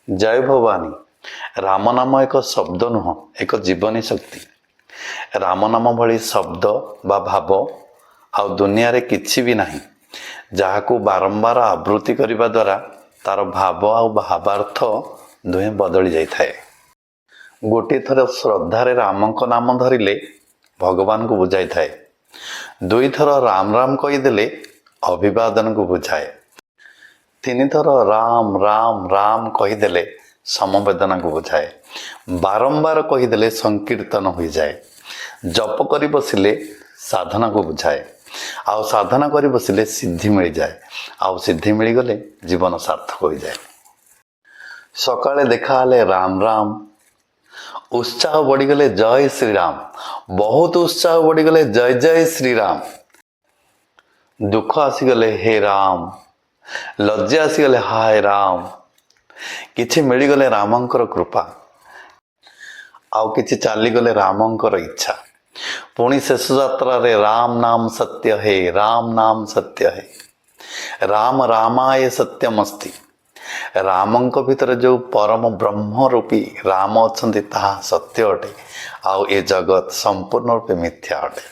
जय भवानी। राम नाम एक शब्द नुह, एक जीवनी शक्ति। राम नाम भली शब्द बा भाव आ दुनिया रे किछि भी नाही जहाकू बारंबार आवृत्ति करने द्वारा तार भाव आ भावार्थ दुहे बदली जाई थाए। गोटे थर श्रद्धारे राम को नाम धरिले भगवान को बुझाई थाए। दुई थर राम राम कहीदेले अभिवादन को बुझाए। तीन थर राम राम राम कहीदेले समवेदना को बुझाए। बारंबार कहीदेले संकीर्तन हो जाए। जप करी बसिले साधना को बुझाए। आउ साधना करी बसिले सिद्धि मिल जाए। आउ सिद्धि मिल गले जीवन सार्थक हो जाए। सकाळे देखा हले राम राम, उत्साह बढ़ीगले जय श्री राम। बहुत उत्साह बढ़ीगले जय जय श्री राम। दुख आसीगले हे राम, लज्जा आसीगले हाय राम। किछि मिलगले रामंकर कृपा, आउ किछि चालीगले रामंकर इच्छा। पुणी शेष यात्रा रे राम नाम सत्य है, राम नाम सत्य है। राम रामाय सत्यमस्ति। रामंक भितर जो परम ब्रह्म रूपी राम अछंती ताहा सत्य अटे। आउ ए जगत संपूर्ण रूपे मिथ्या अटे।